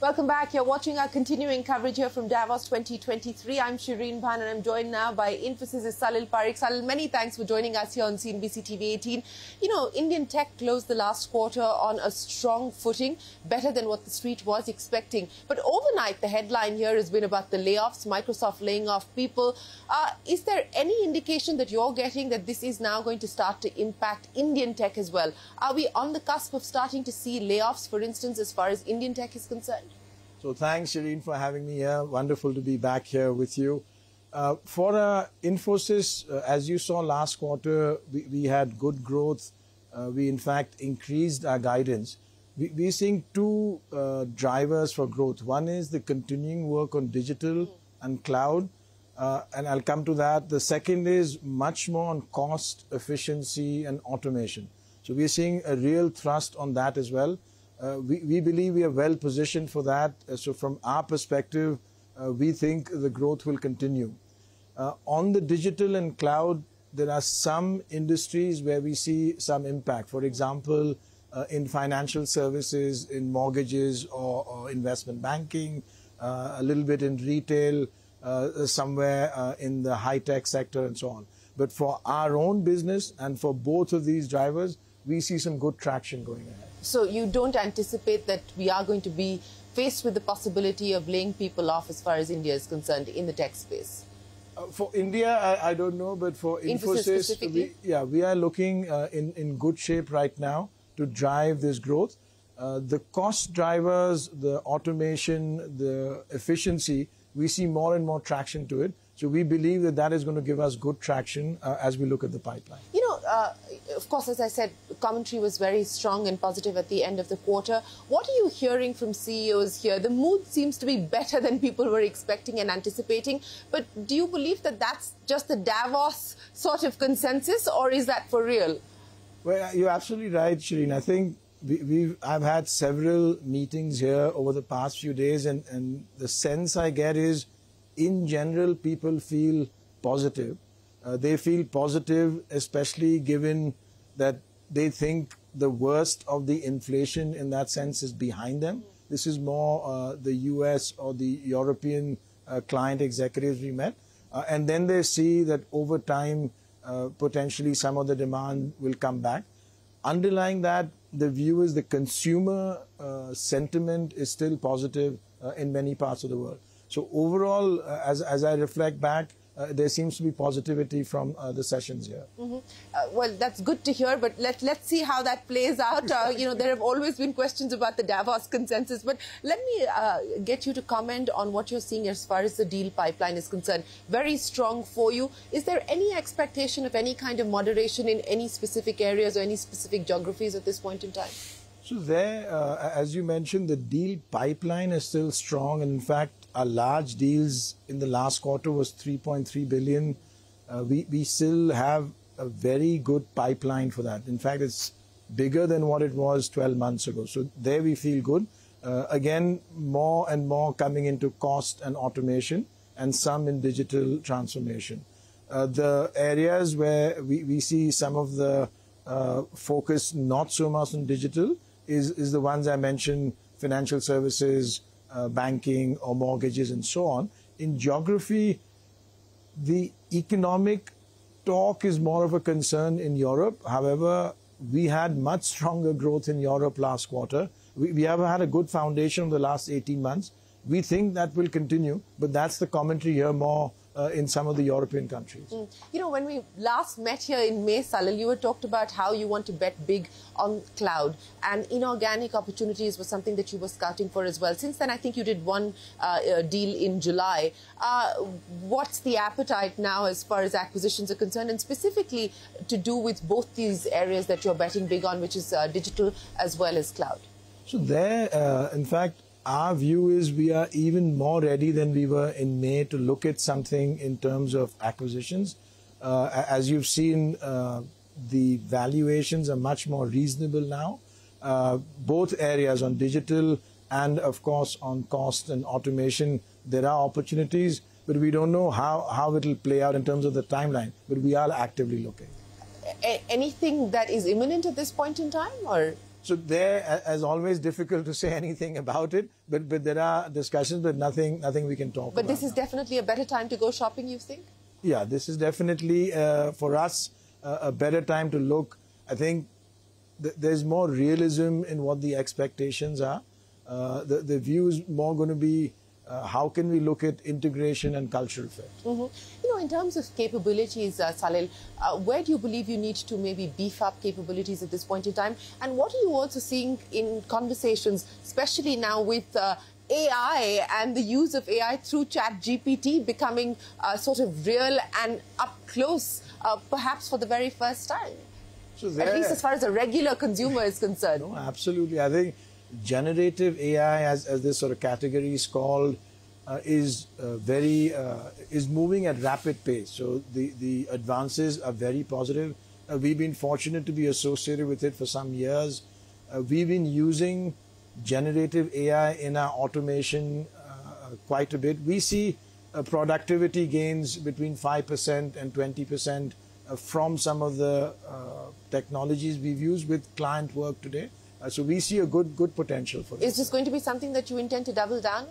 Welcome back. You're watching our continuing coverage here from Davos 2023. I'm Shereen, Bhan, and I'm joined now by Infosys' Salil Parekh. Salil, many thanks for joining us here on CNBC-TV18. You know, Indian tech closed the last quarter on a strong footing, better than what the street was expecting. But overnight, the headline here has been about the layoffs, Microsoft laying off people. Is there any indication that you're getting that this is now going to start to impact Indian tech as well? Are we on the cusp of starting to see layoffs, for instance, as far as Indian tech is concerned? So thanks, Shereen, for having me here. Wonderful to be back here with you. For Infosys, as you saw last quarter, we had good growth. We, in fact, increased our guidance. We're seeing two drivers for growth. One is the continuing work on digital and cloud, and I'll come to that. The second is much more on cost, efficiency, and automation. So we're seeing a real thrust on that as well. We believe we are well positioned for that. So from our perspective, we think the growth will continue. On the digital and cloud, there are some industries where we see some impact. For example, in financial services, in mortgages or investment banking, a little bit in retail, somewhere in the high-tech sector and so on. But for our own business and for both of these drivers, we see some good traction going ahead. So you don't anticipate that we are going to be faced with the possibility of laying people off as far as India is concerned in the tech space? For India, I don't know, but for Infosys, we are looking in good shape right now to drive this growth. The cost drivers, the automation, the efficiency, we see more and more traction to it. So we believe that that is going to give us good traction as we look at the pipeline. You know, of course, as I said, commentary was very strong and positive at the end of the quarter. What are you hearing from CEOs here? The mood seems to be better than people were expecting and anticipating. But do you believe that that's just the Davos sort of consensus, or is that for real? Well, you're absolutely right, Shereen. I think I've had several meetings here over the past few days, and the sense I get is, in general, people feel positive. They feel positive, especially given that they think the worst of the inflation in that sense is behind them. This is more the US or the European client executives we met. And then they see that over time, potentially some of the demand will come back. Underlying that, the view is the consumer sentiment is still positive in many parts of the world. So overall, as I reflect back, there seems to be positivity from the sessions here. Well, that's good to hear, but let's see how that plays out. You know, there have always been questions about the Davos consensus, but let me get you to comment on what you're seeing as far as the deal pipeline is concerned. Very strong for you. Is there any expectation of any kind of moderation in any specific areas or any specific geographies at this point in time? So there, as you mentioned, the deal pipeline is still strong. And in fact, our large deals in the last quarter was 3.3 billion. We still have a very good pipeline for that. In fact, it's bigger than what it was 12 months ago. So there we feel good. Again, more and more coming into cost and automation, and some in digital transformation. The areas where we see some of the focus not so much on digital is the ones I mentioned: financial services, banking or mortgages and so on. In geography, the economic talk is more of a concern in Europe. However, we had much stronger growth in Europe last quarter. We have had a good foundation in the last 18 months. We think that will continue, but that's the commentary here more in some of the European countries. You know, when we last met here in May, Salil, you had talked about how you want to bet big on cloud, and inorganic opportunities was something that you were scouting for as well. Since then, I think you did one deal in July. What's the appetite now as far as acquisitions are concerned, and specifically to do with both these areas that you're betting big on, which is digital as well as cloud? So there, in fact, our view is we are even more ready than we were in May to look at something in terms of acquisitions. As you've seen, the valuations are much more reasonable now. Both areas, on digital and, of course, on cost and automation, there are opportunities, but we don't know how it will play out in terms of the timeline. But we are actively looking. Anything that is imminent at this point in time, or? So there, as always, difficult to say anything about it, but there are discussions, but nothing we can talk about. But this is definitely a better time to go shopping, you think? Yeah, this is definitely, for us, a better time to look. I think there's more realism in what the expectations are. The view is more going to be how can we look at integration and cultural fit. You know, in terms of capabilities, Salil, where do you believe you need to maybe beef up capabilities at this point in time? And what are you also seeing in conversations, especially now with AI and the use of AI through ChatGPT becoming sort of real and up close, perhaps for the very first time? So at least as far as a regular consumer is concerned. No, absolutely. I think generative AI, as this sort of category is called, is moving at rapid pace. So the advances are very positive. We've been fortunate to be associated with it for some years. We've been using generative AI in our automation quite a bit. We see productivity gains between 5% and 20% from some of the technologies we've used with client work today. So we see a good potential for this. Is this going to be something that you intend to double down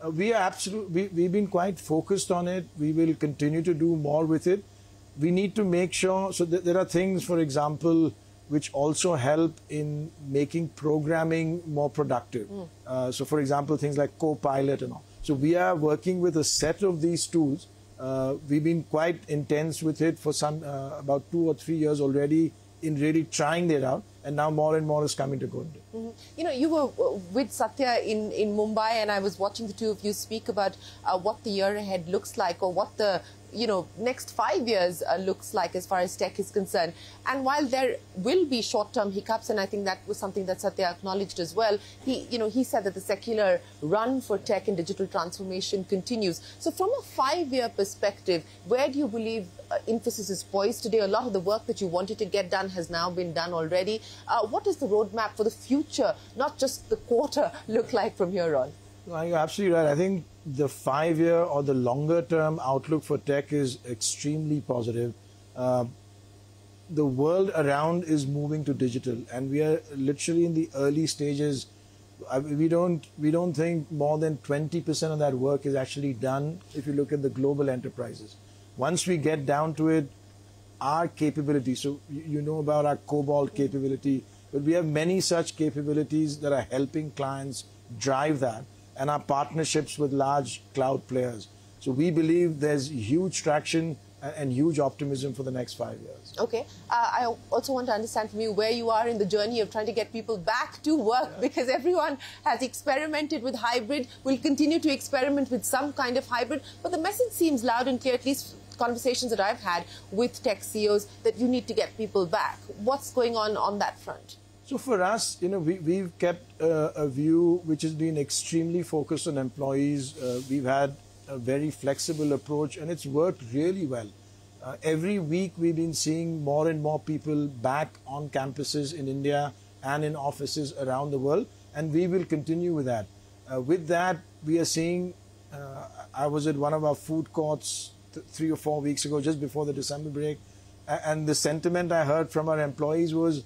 on? We've been quite focused on it. We will continue to do more with it. We need to make sure, so there are things, for example, which also help in making programming more productive. So for example, things like Copilot and all. So we are working with a set of these tools. We've been quite intense with it for about 2 or 3 years already in really trying that out. And now more and more is coming to good. You know, you were with Satya in Mumbai, and I was watching the two of you speak about what the year ahead looks like, or what the next 5 years looks like as far as tech is concerned. And while there will be short-term hiccups, and I think that was something that Satya acknowledged as well, he said that the secular run for tech and digital transformation continues. So from a 5-year perspective, where do you believe Infosys is poised today? A lot of the work that you wanted to get done has now been done already. What does the roadmap for the future, not just the quarter, look like from here on? You're absolutely right. I think the 5-year or the longer term outlook for tech is extremely positive. The world around is moving to digital, and we are literally in the early stages. We don't think more than 20% of that work is actually done if you look at the global enterprises. Once we get down to it, our capability, so you know about our Cobalt capability, but we have many such capabilities that are helping clients drive that, and our partnerships with large cloud players. So we believe there's huge traction and huge optimism for the next 5 years. Okay. I also want to understand from you where you are in the journey of trying to get people back to work, because everyone has experimented with hybrid, will continue to experiment with some kind of hybrid, but the message seems loud and clear, at least conversations that I've had with tech CEOs, that you need to get people back. What's going on that front? So for us, we've kept a view which has been extremely focused on employees. We've had a very flexible approach, and it's worked really well. Every week we've been seeing more and more people back on campuses in India and in offices around the world, and we will continue with that. With that, we are seeing, I was at one of our food courts 3 or 4 weeks ago, just before the December break, and the sentiment I heard from our employees was,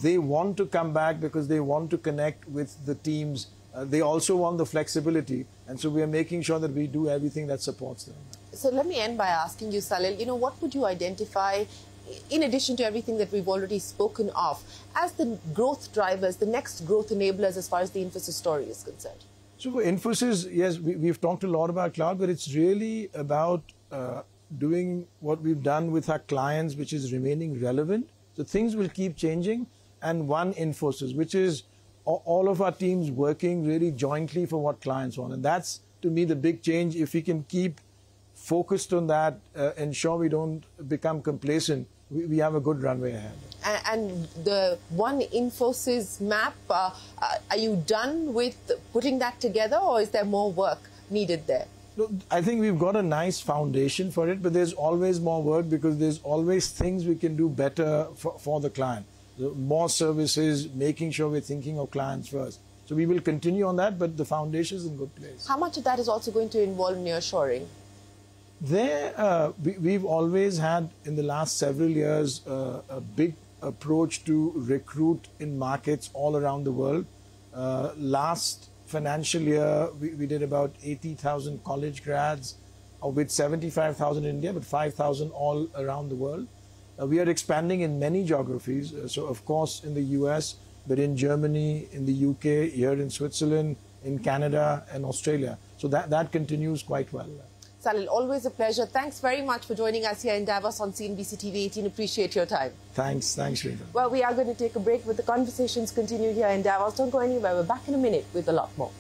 they want to come back because they want to connect with the teams. They also want the flexibility. And so we are making sure that we do everything that supports them. So let me end by asking you, Salil, what would you identify, in addition to everything that we've already spoken of, as the growth drivers, the next growth enablers as far as the Infosys story is concerned? So for Infosys, yes, we've talked a lot about cloud, but it's really about doing what we've done with our clients, which is remaining relevant. So things will keep changing, and one Infosys, which is all of our teams working really jointly for what clients want. And that's, to me, the big change. If we can keep focused on that, ensure we don't become complacent, we have a good runway ahead. And the one Infosys map, are you done with putting that together, or is there more work needed there? Look, I think we've got a nice foundation for it, but there's always more work, because there's always things we can do better for the client. More services, making sure we're thinking of clients first. So we will continue on that, but the foundation is in good place. How much of that is also going to involve nearshoring? We've always had, in the last several years, a big approach to recruit in markets all around the world. Last financial year, we did about 80,000 college grads, of which 75,000 in India, but 5,000 all around the world. We are expanding in many geographies. So, of course, in the US, but in Germany, in the UK, here in Switzerland, in Canada and Australia. So that continues quite well. Salil, always a pleasure. Thanks very much for joining us here in Davos on CNBC-TV18. Appreciate your time. Thanks, Shereen. Well, we are going to take a break, but the conversations continue here in Davos. Don't go anywhere. We're back in a minute with a lot more.